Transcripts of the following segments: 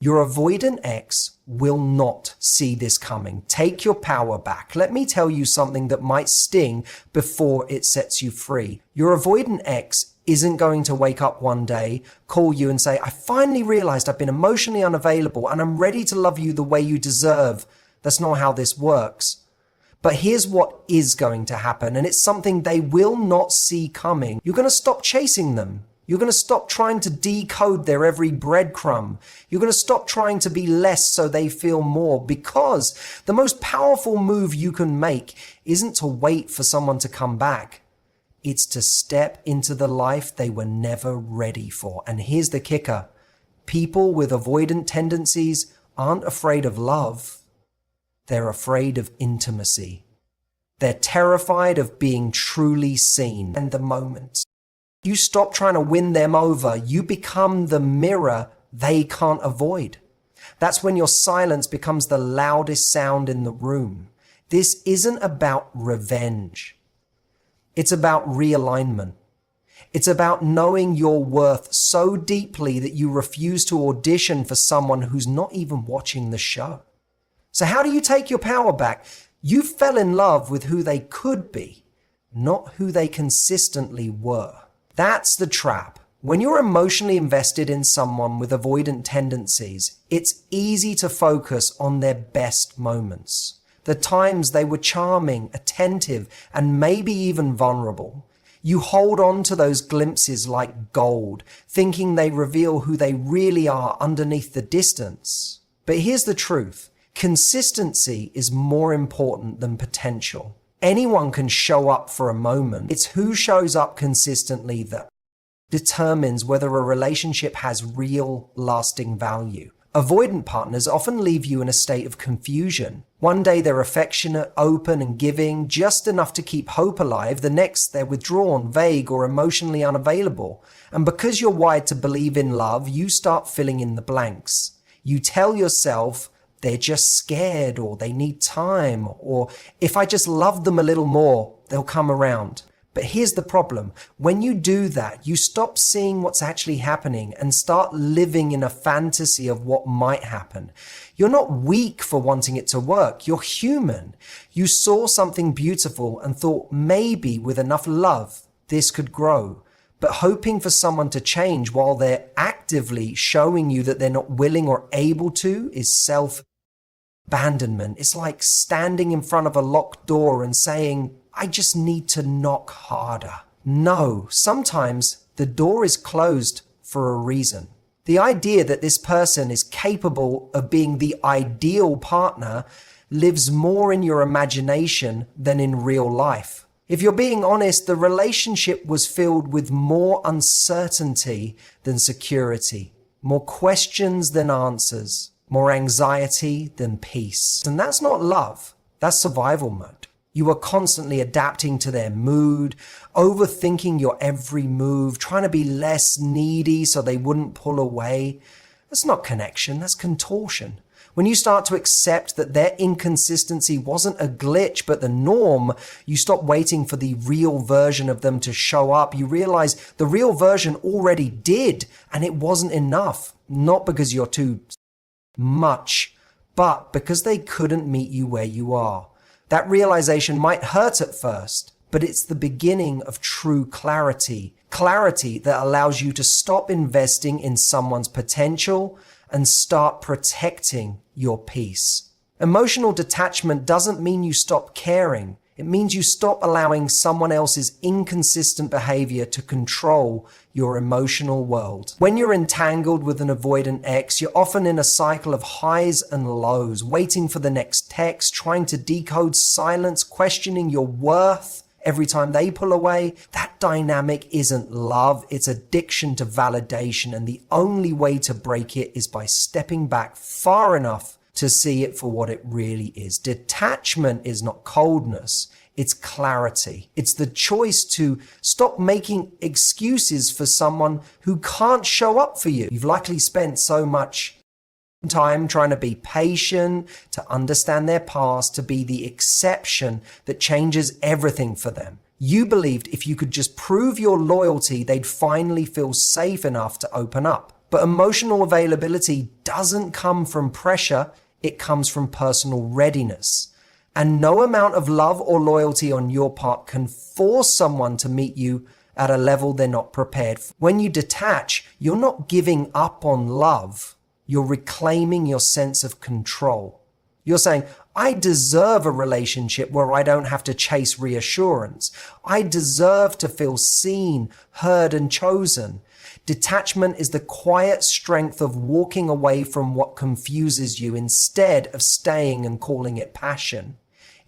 Your avoidant ex will not see this coming. Take your power back. Let me tell you something that might sting before it sets you free. Your avoidant ex isn't going to wake up one day, call you and say, I finally realized I've been emotionally unavailable and I'm ready to love you the way you deserve. That's not how this works. But here's what is going to happen, and it's something they will not see coming. You're going to stop chasing them. You're going to stop trying to decode their every breadcrumb. You're going to stop trying to be less so they feel more, because the most powerful move you can make isn't to wait for someone to come back. It's to step into the life they were never ready for. And here's the kicker. People with avoidant tendencies aren't afraid of love. They're afraid of intimacy. They're terrified of being truly seen in the moment. You stop trying to win them over. You become the mirror they can't avoid. That's when your silence becomes the loudest sound in the room. This isn't about revenge. It's about realignment. It's about knowing your worth so deeply that you refuse to audition for someone who's not even watching the show. So how do you take your power back? You fell in love with who they could be, not who they consistently were. That's the trap. When you're emotionally invested in someone with avoidant tendencies, it's easy to focus on their best moments. The times they were charming, attentive, and maybe even vulnerable. You hold on to those glimpses like gold, thinking they reveal who they really are underneath the distance. But here's the truth. Consistency is more important than potential. Anyone can show up for a moment. It's who shows up consistently that determines whether a relationship has real, lasting value. Avoidant partners often leave you in a state of confusion. One day they're affectionate, open, and giving, just enough to keep hope alive. The next, they're withdrawn, vague, or emotionally unavailable. And because you're wired to believe in love, you start filling in the blanks. You tell yourself, they're just scared, or they need time, or if I just love them a little more, they'll come around. But here's the problem. When you do that, you stop seeing what's actually happening and start living in a fantasy of what might happen. You're not weak for wanting it to work. You're human. You saw something beautiful and thought maybe with enough love, this could grow. But hoping for someone to change while they're actively showing you that they're not willing or able to is self-abandonment. It's like standing in front of a locked door and saying, I just need to knock harder. No, sometimes the door is closed for a reason. The idea that this person is capable of being the ideal partner lives more in your imagination than in real life. If you're being honest, the relationship was filled with more uncertainty than security, more questions than answers, more anxiety than peace. And that's not love, that's survival mode. You are constantly adapting to their mood, overthinking your every move, trying to be less needy so they wouldn't pull away. That's not connection, that's contortion. When you start to accept that their inconsistency wasn't a glitch but the norm, you stop waiting for the real version of them to show up. You realize the real version already did, and it wasn't enough. Not because you're too much, but because they couldn't meet you where you are. That realization might hurt at first, but it's the beginning of true clarity. Clarity that allows you to stop investing in someone's potential and start protecting your peace. Emotional detachment doesn't mean you stop caring. It means you stop allowing someone else's inconsistent behavior to control your emotional world. When you're entangled with an avoidant ex, you're often in a cycle of highs and lows, waiting for the next text, trying to decode silence, questioning your worth every time they pull away. That dynamic isn't love, it's addiction to validation, and the only way to break it is by stepping back far enough to see it for what it really is. Detachment is not coldness, it's clarity. It's the choice to stop making excuses for someone who can't show up for you. You've likely spent so much time trying to be patient, to understand their past, to be the exception that changes everything for them. You believed if you could just prove your loyalty, they'd finally feel safe enough to open up. But emotional availability doesn't come from pressure, it comes from personal readiness. And no amount of love or loyalty on your part can force someone to meet you at a level they're not prepared for. When you detach, you're not giving up on love. You're reclaiming your sense of control. You're saying, I deserve a relationship where I don't have to chase reassurance. I deserve to feel seen, heard, and chosen. Detachment is the quiet strength of walking away from what confuses you instead of staying and calling it passion.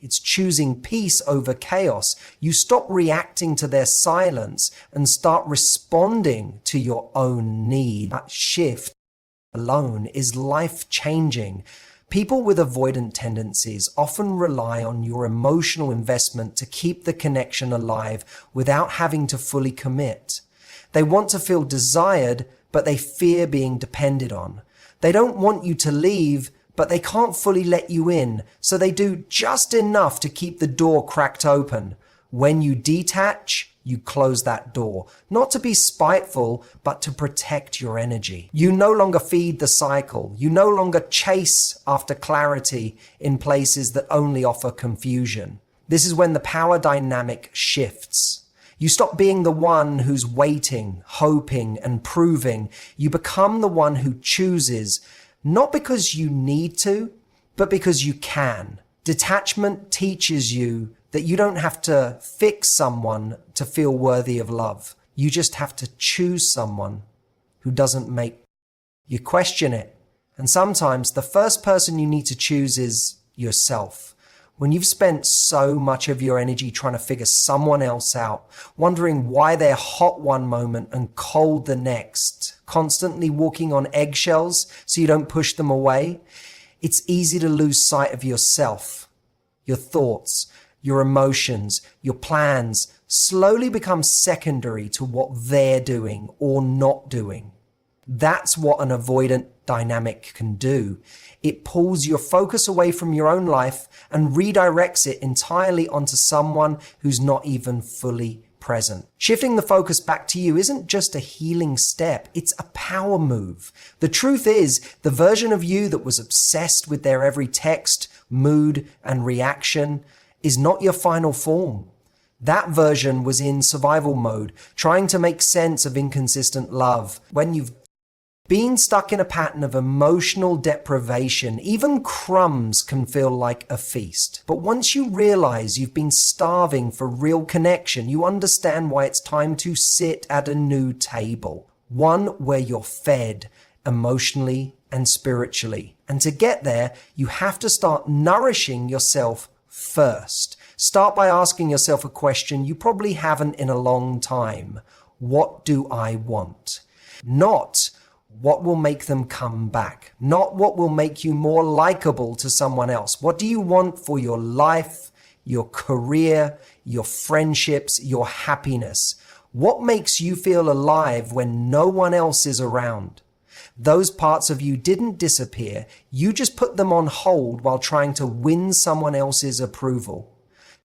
It's choosing peace over chaos. You stop reacting to their silence and start responding to your own need. That shift alone is life-changing. People with avoidant tendencies often rely on your emotional investment to keep the connection alive without having to fully commit. They want to feel desired, but they fear being depended on. They don't want you to leave, but they can't fully let you in, so they do just enough to keep the door cracked open. When you detach, you close that door, not to be spiteful, but to protect your energy. You no longer feed the cycle. You no longer chase after clarity in places that only offer confusion. This is when the power dynamic shifts. You stop being the one who's waiting, hoping, and proving. You become the one who chooses, not because you need to, but because you can. Detachment teaches you that you don't have to fix someone to feel worthy of love. You just have to choose someone who doesn't make you question it. And sometimes the first person you need to choose is yourself. When you've spent so much of your energy trying to figure someone else out, wondering why they're hot one moment and cold the next, constantly walking on eggshells so you don't push them away, it's easy to lose sight of yourself. Your thoughts, your emotions, your plans slowly become secondary to what they're doing or not doing. That's what an avoidant dynamic can do. It pulls your focus away from your own life and redirects it entirely onto someone who's not even fully present. Shifting the focus back to you isn't just a healing step, it's a power move. The truth is, the version of you that was obsessed with their every text, mood, and reaction is not your final form. That version was in survival mode, trying to make sense of inconsistent love. When you've been stuck in a pattern of emotional deprivation, even crumbs can feel like a feast. But once you realize you've been starving for real connection, you understand why it's time to sit at a new table. One where you're fed emotionally and spiritually. And to get there, you have to start nourishing yourself first. Start by asking yourself a question you probably haven't in a long time. What do I want? Not what will make them come back. Not what will make you more likable to someone else. What do you want for your life, your career, your friendships, your happiness? What makes you feel alive when no one else is around? Those parts of you didn't disappear. You just put them on hold while trying to win someone else's approval.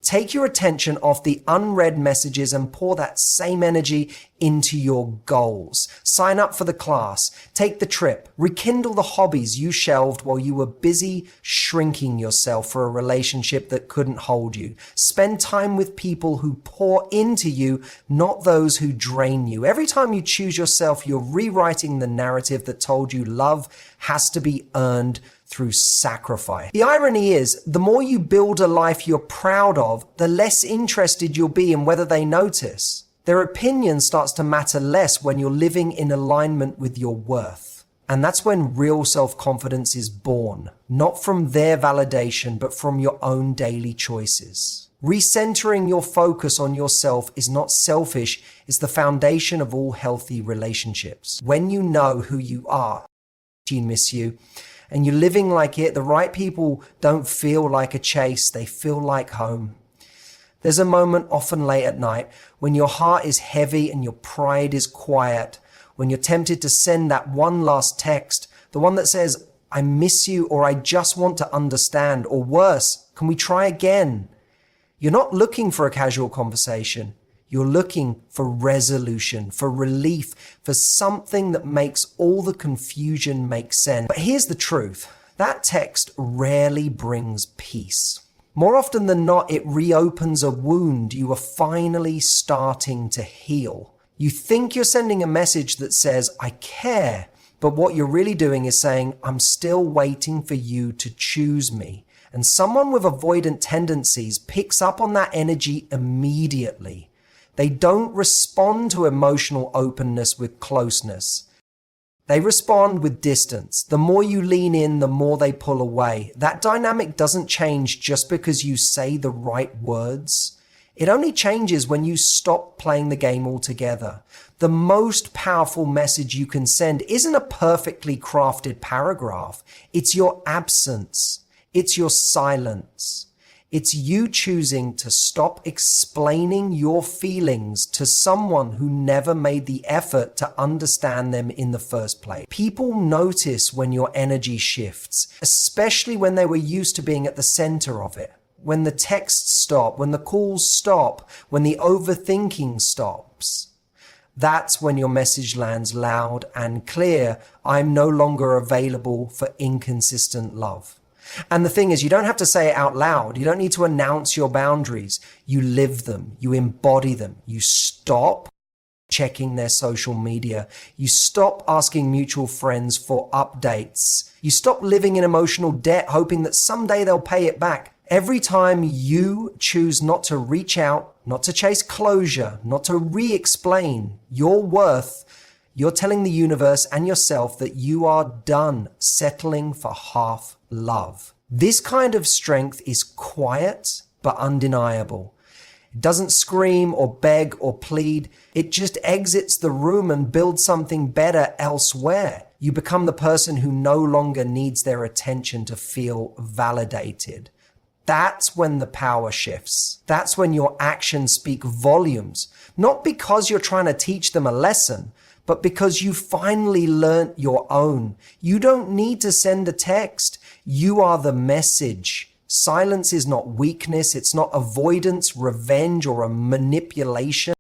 Take your attention off the unread messages and pour that same energy into your goals. Sign up for the class, take the trip, rekindle the hobbies you shelved while you were busy shrinking yourself for a relationship that couldn't hold you. Spend time with people who pour into you, not those who drain you. Every time you choose yourself, you're rewriting the narrative that told you love has to be earned through sacrifice. The irony is, the more you build a life you're proud of, the less interested you'll be in whether they notice. Their opinion starts to matter less when you're living in alignment with your worth. And that's when real self-confidence is born, not from their validation, but from your own daily choices. Recentering your focus on yourself is not selfish, it's the foundation of all healthy relationships. When you know who you are, you miss you, and you're living like it, the right people don't feel like a chase, they feel like home. There's a moment often late at night when your heart is heavy and your pride is quiet, when you're tempted to send that one last text, the one that says, I miss you, or I just want to understand, or worse, can we try again? You're not looking for a casual conversation. You're looking for resolution, for relief, for something that makes all the confusion make sense. But here's the truth. That text rarely brings peace. More often than not, it reopens a wound you are finally starting to heal. You think you're sending a message that says, I care, but what you're really doing is saying, I'm still waiting for you to choose me. And someone with avoidant tendencies picks up on that energy immediately. They don't respond to emotional openness with closeness. They respond with distance. The more you lean in, the more they pull away. That dynamic doesn't change just because you say the right words. It only changes when you stop playing the game altogether. The most powerful message you can send isn't a perfectly crafted paragraph. It's your absence. It's your silence. It's you choosing to stop explaining your feelings to someone who never made the effort to understand them in the first place. People notice when your energy shifts, especially when they were used to being at the center of it. When the texts stop, when the calls stop, when the overthinking stops. That's when your message lands loud and clear. I'm no longer available for inconsistent love. And the thing is, you don't have to say it out loud. You don't need to announce your boundaries. You live them. You embody them. You stop checking their social media. You stop asking mutual friends for updates. You stop living in emotional debt, hoping that someday they'll pay it back. Every time you choose not to reach out, not to chase closure, not to re-explain your worth, you're telling the universe and yourself that you are done settling for half love. This kind of strength is quiet but undeniable. It doesn't scream or beg or plead. It just exits the room and builds something better elsewhere. You become the person who no longer needs their attention to feel validated. That's when the power shifts. That's when your actions speak volumes. Not because you're trying to teach them a lesson, but because you finally learnt your own. You don't need to send a text. You are the message. Silence is not weakness. It's not avoidance, revenge, or a manipulation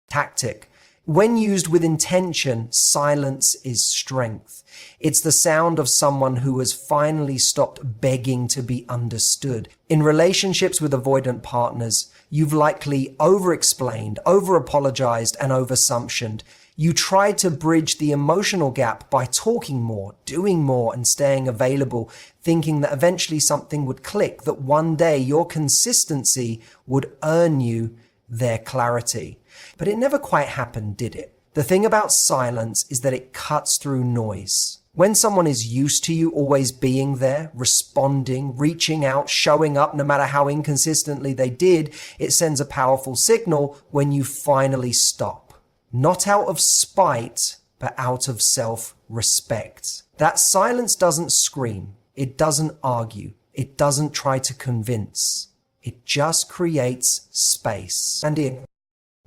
tactic. When used with intention, silence is strength. It's the sound of someone who has finally stopped begging to be understood. In relationships with avoidant partners, you've likely over-explained, over-apologized, and over-assumptioned. You try to bridge the emotional gap by talking more, doing more, and staying available, thinking that eventually something would click, that one day your consistency would earn you their clarity. But it never quite happened, did it? The thing about silence is that it cuts through noise. When someone is used to you always being there, responding, reaching out, showing up, no matter how inconsistently they did, it sends a powerful signal when you finally stop. Not out of spite, but out of self-respect. That silence doesn't scream. It doesn't argue. It doesn't try to convince. It just creates space. And in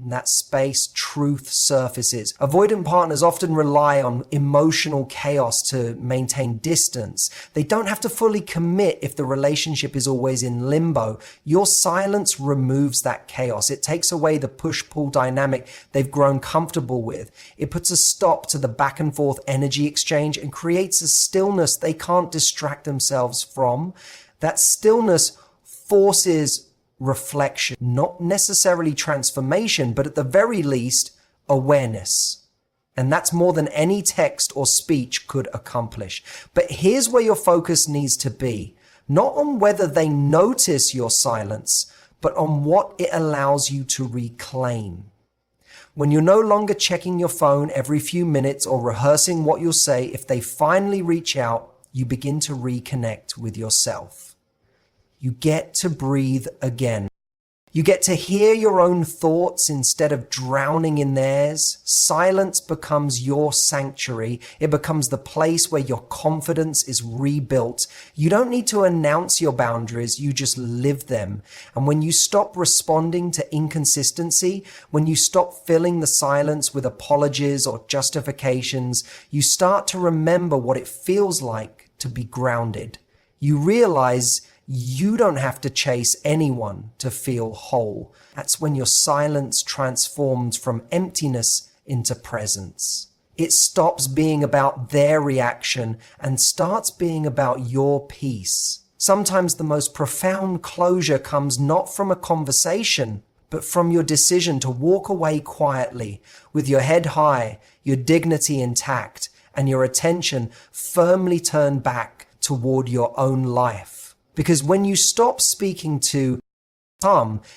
that space, truth surfaces. Avoidant partners often rely on emotional chaos to maintain distance. They don't have to fully commit if the relationship is always in limbo. Your silence removes that chaos. It takes away the push-pull dynamic they've grown comfortable with. It puts a stop to the back and forth energy exchange and creates a stillness they can't distract themselves from. That stillness forces reflection, not necessarily transformation, but at the very least, awareness. And that's more than any text or speech could accomplish. But here's where your focus needs to be. Not on whether they notice your silence, but on what it allows you to reclaim. When you're no longer checking your phone every few minutes or rehearsing what you'll say, if they finally reach out, you begin to reconnect with yourself. You get to breathe again. You get to hear your own thoughts instead of drowning in theirs. Silence becomes your sanctuary. It becomes the place where your confidence is rebuilt. You don't need to announce your boundaries. You just live them. And when you stop responding to inconsistency, when you stop filling the silence with apologies or justifications, you start to remember what it feels like to be grounded. You realize You don't have to chase anyone to feel whole. That's when your silence transforms from emptiness into presence. It stops being about their reaction and starts being about your peace. Sometimes the most profound closure comes not from a conversation, but from your decision to walk away quietly with your head high, your dignity intact, and your attention firmly turned back toward your own life. Because when you stop speaking to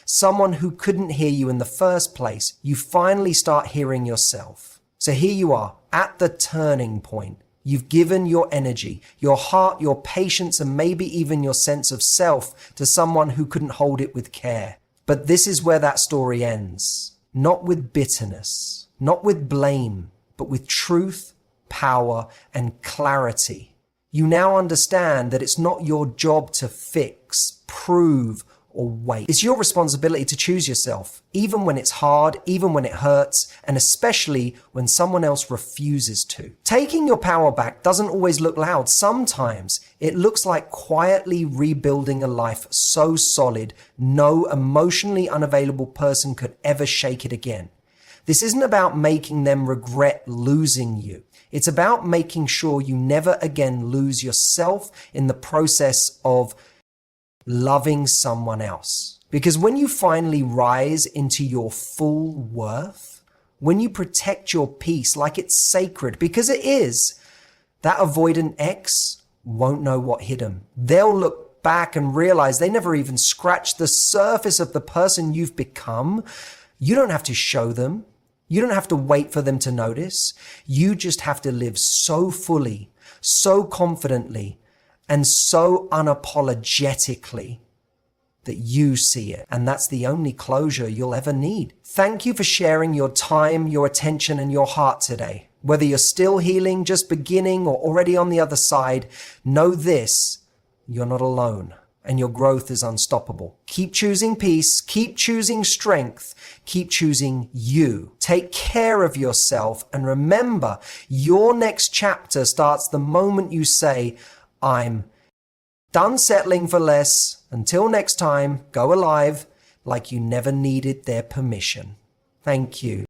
someone who couldn't hear you in the first place, you finally start hearing yourself. So here you are at the turning point. You've given your energy, your heart, your patience, and maybe even your sense of self to someone who couldn't hold it with care. But this is where that story ends. Not with bitterness, not with blame, but with truth, power, and clarity. You now understand that it's not your job to fix, prove, or wait. It's your responsibility to choose yourself, even when it's hard, even when it hurts, and especially when someone else refuses to. Taking your power back doesn't always look loud. Sometimes it looks like quietly rebuilding a life so solid, no emotionally unavailable person could ever shake it again. This isn't about making them regret losing you. It's about making sure you never again lose yourself in the process of loving someone else. Because when you finally rise into your full worth, when you protect your peace like it's sacred, because it is, that avoidant ex won't know what hit them. They'll look back and realize they never even scratched the surface of the person you've become. You don't have to show them. You don't have to wait for them to notice. You just have to live so fully, so confidently, and so unapologetically that you see it. And that's the only closure you'll ever need. Thank you for sharing your time, your attention, and your heart today. Whether you're still healing, just beginning, or already on the other side, know this: you're not alone, and your growth is unstoppable. Keep choosing peace, keep choosing strength, keep choosing you. Take care of yourself, and remember, your next chapter starts the moment you say, I'm done settling for less. Until next time, go alive like you never needed their permission. Thank you.